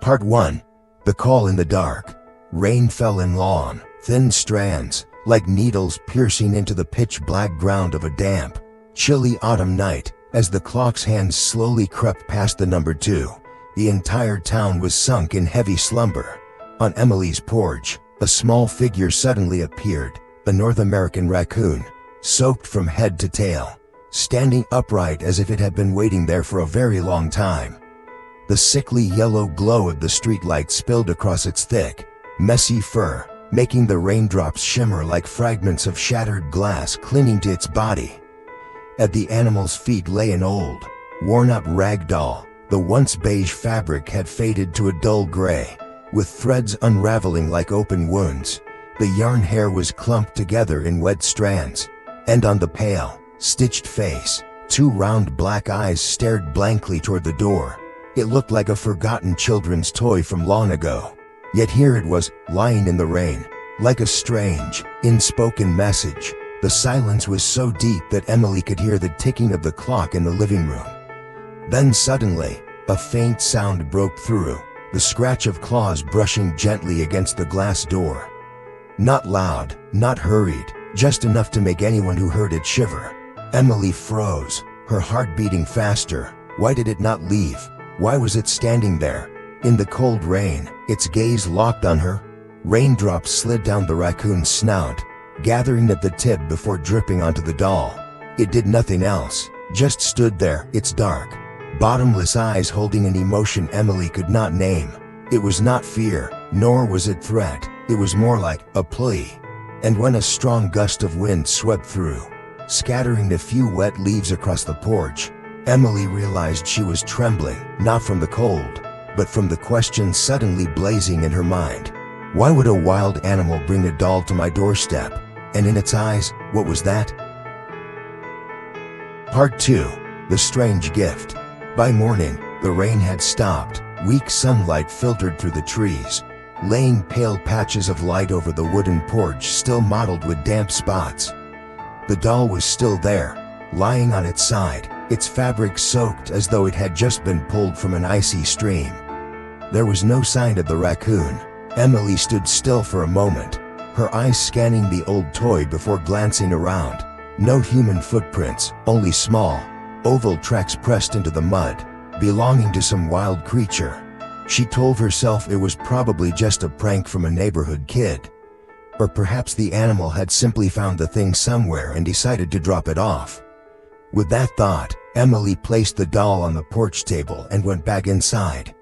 Part 1. The Call in the Dark. Rain fell in long, thin strands, like needles piercing into the pitch-black ground of a damp, chilly autumn night. As the clock's hands slowly crept past the number 2, the entire town was sunk in heavy slumber. On Emily's porch, a small figure suddenly appeared, a North American raccoon, soaked from head to tail, standing upright as if it had been waiting there for a very long time. The sickly yellow glow of the streetlight spilled across its thick, messy fur, making the raindrops shimmer like fragments of shattered glass clinging to its body. At the animal's feet lay an old, worn-out rag doll. The once beige fabric had faded to a dull gray, with threads unraveling like open wounds. The yarn hair was clumped together in wet strands, and on the pale, stitched face, 2 round black eyes stared blankly toward the door. It looked like a forgotten children's toy from long ago. Yet here it was, lying in the rain, like a strange, unspoken message. The silence was so deep that Emily could hear the ticking of the clock in the living room. Then suddenly, a faint sound broke through, the scratch of claws brushing gently against the glass door. Not loud, not hurried, just enough to make anyone who heard it shiver. Emily froze, her heart beating faster. Why did it not leave? Why was it standing there, in the cold rain, its gaze locked on her? Raindrops slid down the raccoon's snout, gathering at the tip before dripping onto the doll. It did nothing else, just stood there, its dark, bottomless eyes holding an emotion Emily could not name. It was not fear, nor was it threat. It was more like a plea. And when a strong gust of wind swept through, scattering a few wet leaves across the porch, Emily realized she was trembling, not from the cold, but from the question suddenly blazing in her mind. Why would a wild animal bring a doll to my doorstep? And in its eyes, what was that? Part 2. The Strange Gift. By morning, the rain had stopped. Weak sunlight filtered through the trees, laying pale patches of light over the wooden porch still mottled with damp spots. The doll was still there, lying on its side, its fabric soaked as though it had just been pulled from an icy stream. There was no sign of the raccoon. Emily stood still for a moment, her eyes scanning the old toy before glancing around. No human footprints, only small, oval tracks pressed into the mud, belonging to some wild creature. She told herself it was probably just a prank from a neighborhood kid. Or perhaps the animal had simply found the thing somewhere and decided to drop it off. With that thought, Emily placed the doll on the porch table and went back inside.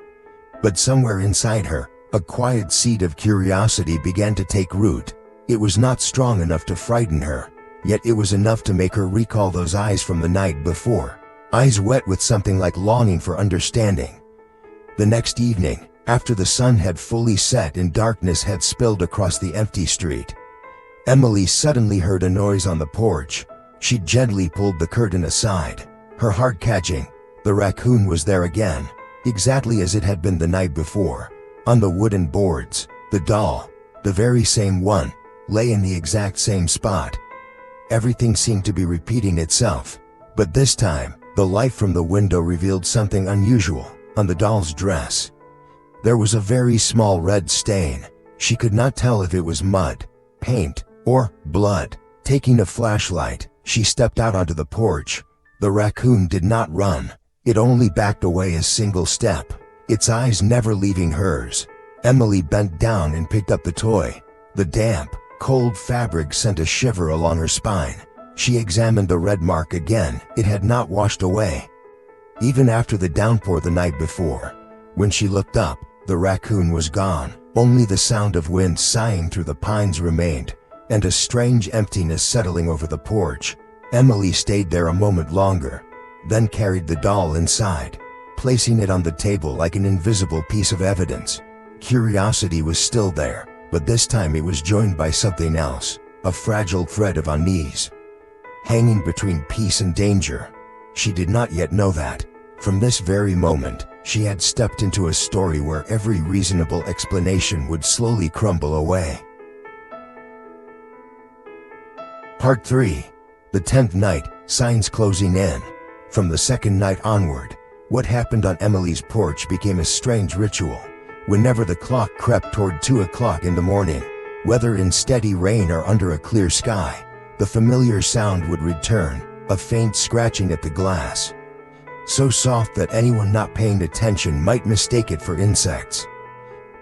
But somewhere inside her, a quiet seed of curiosity began to take root. It was not strong enough to frighten her, yet it was enough to make her recall those eyes from the night before, eyes wet with something like longing for understanding. The next evening, after the sun had fully set and darkness had spilled across the empty street, Emily suddenly heard a noise on the porch. She gently pulled the curtain aside, her heart catching. The raccoon was there again, exactly as it had been the night before. On the wooden boards, the doll, the very same one, lay in the exact same spot. Everything seemed to be repeating itself, but this time, the light from the window revealed something unusual. On the doll's dress, there was a very small red stain. She could not tell if it was mud, paint, or blood. Taking a flashlight, she stepped out onto the porch. The raccoon did not run. It only backed away a single step, its eyes never leaving hers. Emily bent down and picked up the toy. The damp, cold fabric sent a shiver along her spine. She examined the red mark again. It had not washed away, even after the downpour the night before. When she looked up, the raccoon was gone. Only the sound of wind sighing through the pines remained, and a strange emptiness settling over the porch. Emily stayed there a moment longer, then carried the doll inside, placing it on the table like an invisible piece of evidence. Curiosity was still there, but this time it was joined by something else, a fragile thread of unease, hanging between peace and danger. She did not yet know that, from this very moment, she had stepped into a story where every reasonable explanation would slowly crumble away. Part 3. The 10th night, signs closing in. From the second night onward, what happened on Emily's porch became a strange ritual. Whenever the clock crept toward 2 o'clock in the morning, whether in steady rain or under a clear sky, the familiar sound would return, a faint scratching at the glass, so soft that anyone not paying attention might mistake it for insects.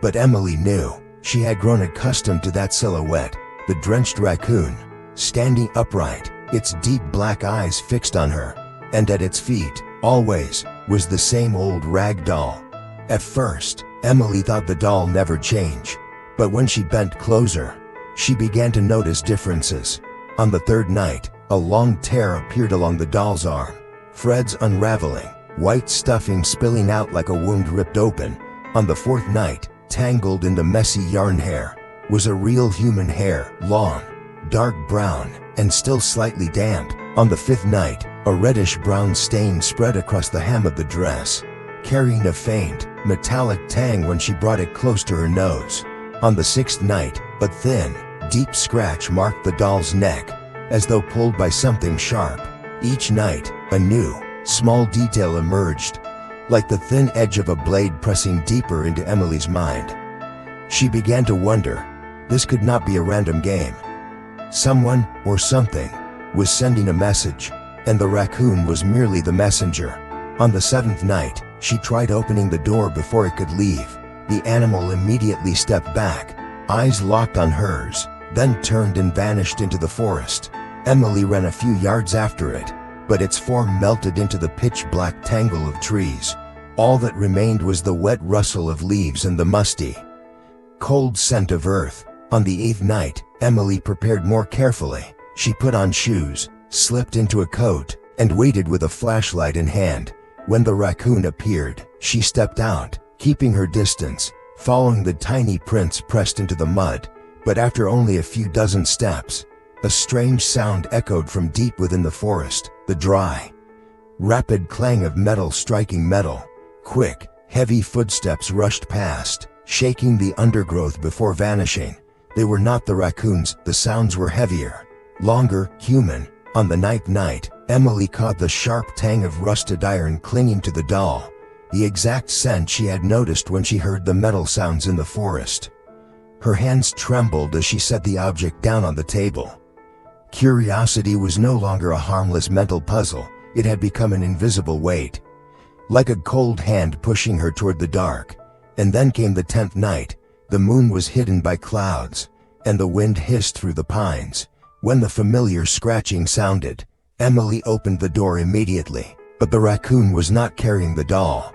But Emily knew. She had grown accustomed to that silhouette, the drenched raccoon, standing upright, its deep black eyes fixed on her, and at its feet, always, was the same old rag doll. At first, Emily thought the doll never changed, but when she bent closer, she began to notice differences. On the third night, a long tear appeared along the doll's arm, threads unraveling, white stuffing spilling out like a wound ripped open. On the fourth night, tangled in the messy yarn hair, was a real human hair, long, dark brown, and still slightly damp. On the fifth night, a reddish-brown stain spread across the hem of the dress, carrying a faint, metallic tang when she brought it close to her nose. On the sixth night, a thin, deep scratch marked the doll's neck, as though pulled by something sharp. Each night, a new, small detail emerged, like the thin edge of a blade pressing deeper into Emily's mind. She began to wonder, this could not be a random game. Someone, or something, was sending a message, and the raccoon was merely the messenger. On the seventh night, she tried opening the door before it could leave. The animal immediately stepped back, eyes locked on hers, then turned and vanished into the forest. Emily ran a few yards after it, but its form melted into the pitch-black tangle of trees. All that remained was the wet rustle of leaves and the musty, cold scent of earth. On the eighth night, Emily prepared more carefully. She put on shoes, slipped into a coat, and waited with a flashlight in hand. When the raccoon appeared, she stepped out, keeping her distance, following the tiny prints pressed into the mud. But after only a few dozen steps, a strange sound echoed from deep within the forest, the dry, rapid clang of metal striking metal. Quick, heavy footsteps rushed past, shaking the undergrowth before vanishing. They were not the raccoons, the sounds were heavier, longer, human. On the ninth night, Emily caught the sharp tang of rusted iron clinging to the doll, the exact scent she had noticed when she heard the metal sounds in the forest. Her hands trembled as she set the object down on the table. Curiosity was no longer a harmless mental puzzle, it had become an invisible weight, like a cold hand pushing her toward the dark. And then came the 10th night. The moon was hidden by clouds, and the wind hissed through the pines. When the familiar scratching sounded, Emily opened the door immediately, but the raccoon was not carrying the doll.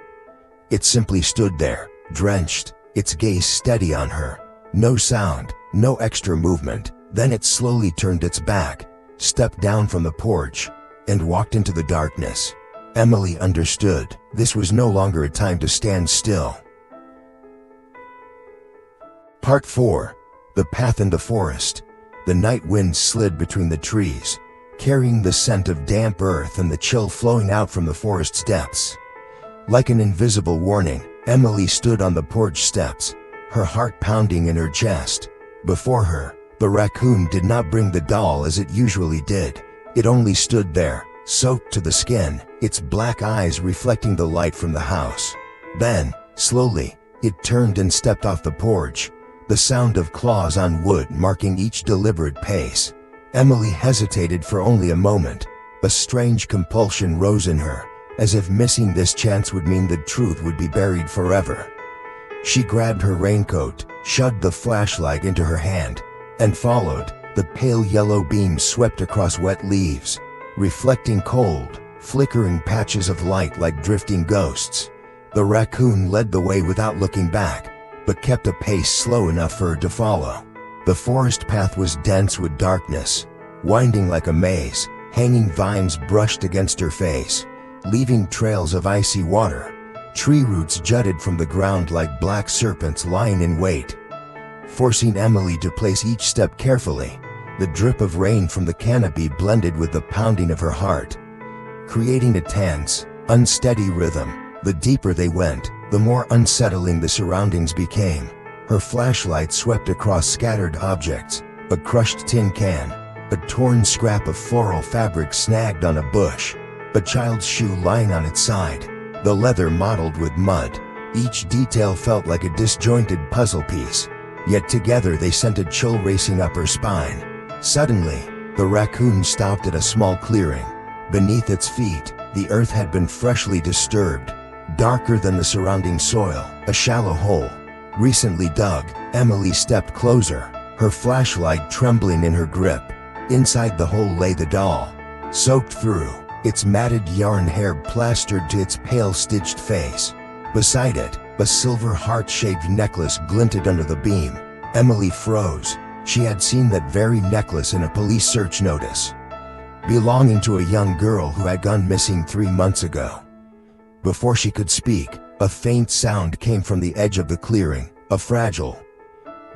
It simply stood there, drenched, its gaze steady on her. No sound, no extra movement. Then it slowly turned its back, stepped down from the porch, and walked into the darkness. Emily understood. This was no longer a time to stand still. Part 4. The Path in the Forest. The night wind slid between the trees, carrying the scent of damp earth and the chill flowing out from the forest's depths. Like an invisible warning, Emily stood on the porch steps, her heart pounding in her chest. Before her, the raccoon did not bring the doll as it usually did. It only stood there, soaked to the skin, its black eyes reflecting the light from the house. Then, slowly, it turned and stepped off the porch, the sound of claws on wood marking each deliberate pace. Emily hesitated for only a moment. A strange compulsion rose in her, as if missing this chance would mean the truth would be buried forever. She grabbed her raincoat, shoved the flashlight into her hand, and followed. The pale yellow beam swept across wet leaves, reflecting cold, flickering patches of light like drifting ghosts. The raccoon led the way without looking back, but kept a pace slow enough for her to follow. The forest path was dense with darkness, winding like a maze. Hanging vines brushed against her face, leaving trails of icy water. Tree roots jutted from the ground like black serpents lying in wait, forcing Emily to place each step carefully. The drip of rain from the canopy blended with the pounding of her heart, creating a tense, unsteady rhythm. The deeper they went, the more unsettling the surroundings became. Her flashlight swept across scattered objects, a crushed tin can, a torn scrap of floral fabric snagged on a bush, a child's shoe lying on its side, the leather mottled with mud. Each detail felt like a disjointed puzzle piece, yet together they sent a chill racing up her spine. Suddenly, the raccoon stopped at a small clearing. Beneath its feet, the earth had been freshly disturbed, darker than the surrounding soil, a shallow hole. Recently dug. Emily stepped closer, her flashlight trembling in her grip. Inside the hole lay the doll, soaked through, its matted yarn hair plastered to its pale stitched face. Beside it, a silver heart-shaped necklace glinted under the beam. Emily froze. She had seen that very necklace in a police search notice, belonging to a young girl who had gone missing 3 months ago. Before she could speak, a faint sound came from the edge of the clearing, a fragile,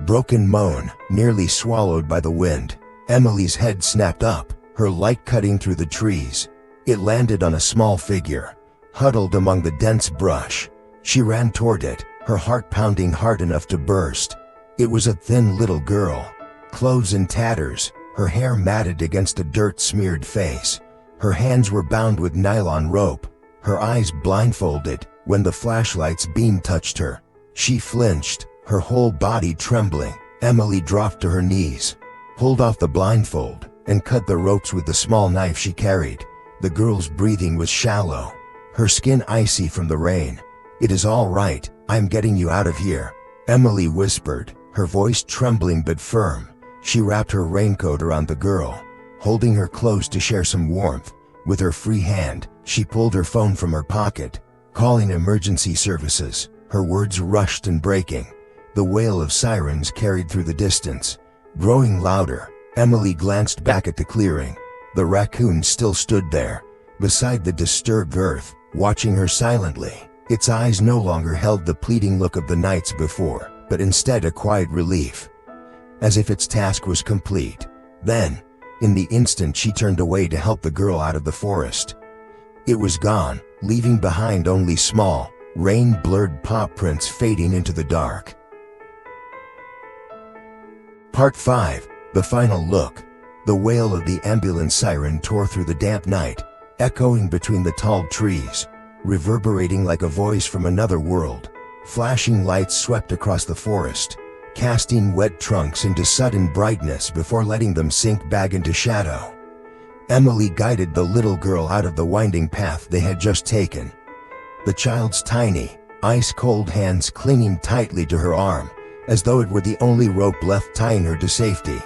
broken moan, nearly swallowed by the wind. Emily's head snapped up, her light cutting through the trees. It landed on a small figure, huddled among the dense brush. She ran toward it, her heart pounding hard enough to burst. It was a thin little girl, clothes in tatters, her hair matted against a dirt-smeared face. Her hands were bound with nylon rope, her eyes blindfolded. When the flashlight's beam touched her, she flinched, her whole body trembling. Emily dropped to her knees, pulled off the blindfold, and cut the ropes with the small knife she carried. The girl's breathing was shallow, her skin icy from the rain. "It is all right, I'm getting you out of here," Emily whispered, her voice trembling but firm. She wrapped her raincoat around the girl, holding her close to share some warmth. With her free hand, she pulled her phone from her pocket, calling emergency services. Her words rushed and breaking. The wail of sirens carried through the distance, growing louder. Emily glanced back at the clearing. The raccoon still stood there, beside the disturbed earth, watching her silently. Its eyes no longer held the pleading look of the nights before, but instead a quiet relief, as if its task was complete. Then, in the instant she turned away to help the girl out of the forest, it was gone, leaving behind only small, rain-blurred paw prints fading into the dark. Part 5. The Final Look. The wail of the ambulance siren tore through the damp night, echoing between the tall trees, reverberating like a voice from another world. Flashing lights swept across the forest, casting wet trunks into sudden brightness before letting them sink back into shadow. Emily guided the little girl out of the winding path they had just taken, the child's tiny, ice-cold hands clinging tightly to her arm, as though it were the only rope left tying her to safety.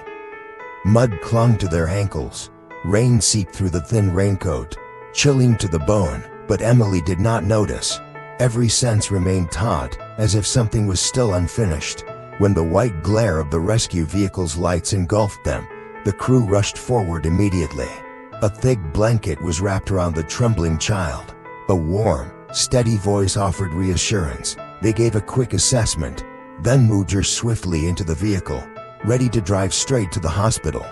Mud clung to their ankles, rain seeped through the thin raincoat, chilling to the bone, but Emily did not notice. Every sense remained taut, as if something was still unfinished. When the white glare of the rescue vehicle's lights engulfed them, the crew rushed forward immediately. A thick blanket was wrapped around the trembling child. A warm, steady voice offered reassurance. They gave a quick assessment, then moved her swiftly into the vehicle, ready to drive straight to the hospital.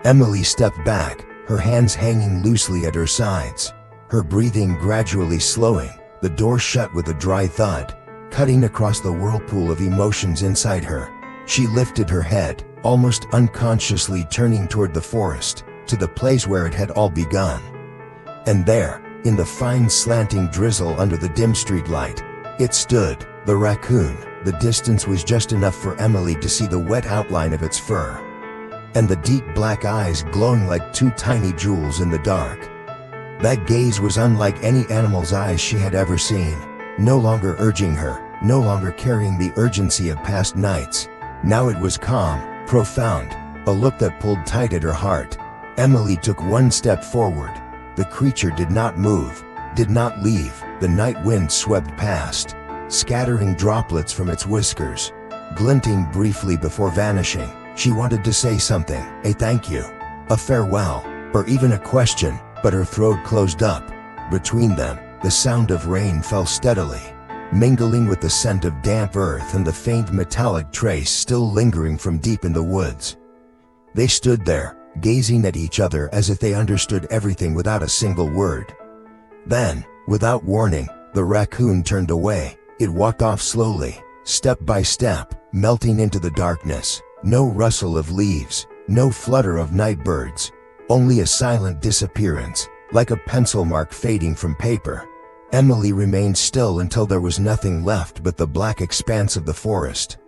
Emily stepped back, her hands hanging loosely at her sides, her breathing gradually slowing. The door shut with a dry thud, cutting across the whirlpool of emotions inside her. She lifted her head, almost unconsciously turning toward the forest, to the place where it had all begun. And there, in the fine slanting drizzle under the dim streetlight, it stood, the raccoon. The distance was just enough for Emily to see the wet outline of its fur, and the deep black eyes glowing like two tiny jewels in the dark. That gaze was unlike any animal's eyes she had ever seen, no longer urging her, no longer carrying the urgency of past nights. Now it was calm, profound, a look that pulled tight at her heart. Emily took one step forward. The creature did not move, did not leave. The night wind swept past, scattering droplets from its whiskers, glinting briefly before vanishing. She wanted to say something, a thank you, a farewell, or even a question, but her throat closed up. Between them, the sound of rain fell steadily, mingling with the scent of damp earth and the faint metallic trace still lingering from deep in the woods. They stood there, gazing at each other as if they understood everything without a single word. Then, without warning, the raccoon turned away. It walked off slowly, step by step, melting into the darkness. No rustle of leaves, no flutter of night birds, only a silent disappearance, like a pencil mark fading from paper. Emily remained still until there was nothing left but the black expanse of the forest.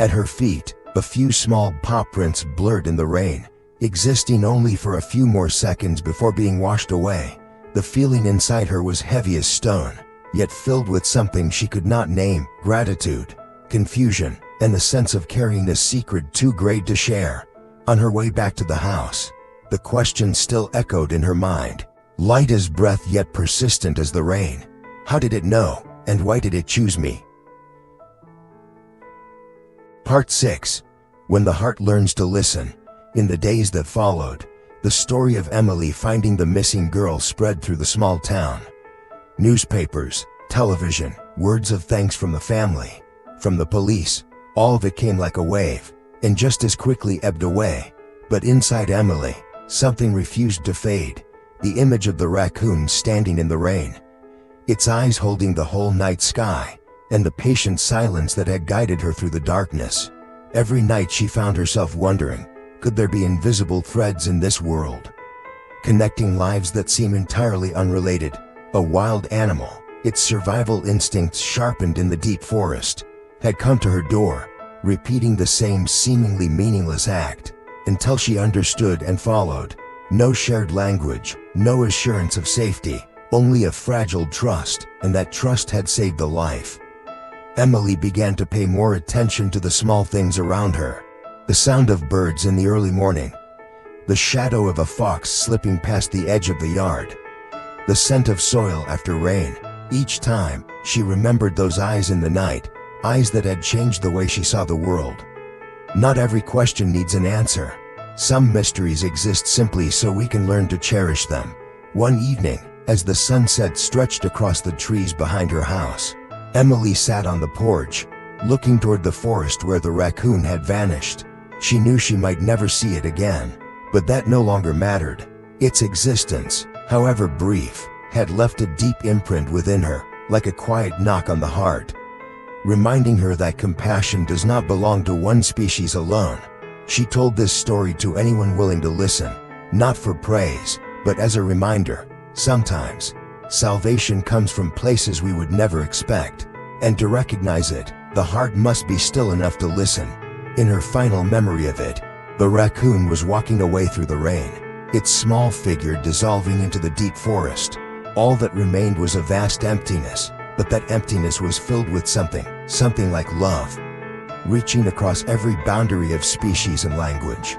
At her feet, a few small paw prints blurred in the rain, existing only for a few more seconds before being washed away. The feeling inside her was heavy as stone, yet filled with something she could not name: gratitude, confusion, and the sense of carrying a secret too great to share. On her way back to the house, the question still echoed in her mind. Light as breath yet persistent as the rain. How did it know, and why did it choose me? Part 6. When the Heart Learns to Listen. In the days that followed, the story of Emily finding the missing girl spread through the small town. Newspapers, television, words of thanks from the family, from the police. All of it came like a wave, and just as quickly ebbed away. But inside Emily, something refused to fade. The image of the raccoon standing in the rain, its eyes holding the whole night sky, and the patient silence that had guided her through the darkness. Every night she found herself wondering, could there be invisible threads in this world, connecting lives that seem entirely unrelated? A wild animal, its survival instincts sharpened in the deep forest, had come to her door, repeating the same seemingly meaningless act, until she understood and followed. No shared language, no assurance of safety, only a fragile trust, and that trust had saved a life. Emily began to pay more attention to the small things around her. The sound of birds in the early morning, the shadow of a fox slipping past the edge of the yard, the scent of soil after rain. Each time, she remembered those eyes in the night, eyes that had changed the way she saw the world. Not every question needs an answer. Some mysteries exist simply so we can learn to cherish them. One evening, as the sunset stretched across the trees behind her house, Emily sat on the porch, looking toward the forest where the raccoon had vanished. She knew she might never see it again, but that no longer mattered. Its existence, however brief, had left a deep imprint within her, like a quiet knock on the heart, reminding her that compassion does not belong to one species alone. She told this story to anyone willing to listen, not for praise, but as a reminder. Sometimes, salvation comes from places we would never expect, and to recognize it, the heart must be still enough to listen. In her final memory of it, the raccoon was walking away through the rain, its small figure dissolving into the deep forest. All that remained was a vast emptiness, but that emptiness was filled with something like love, reaching across every boundary of species and language.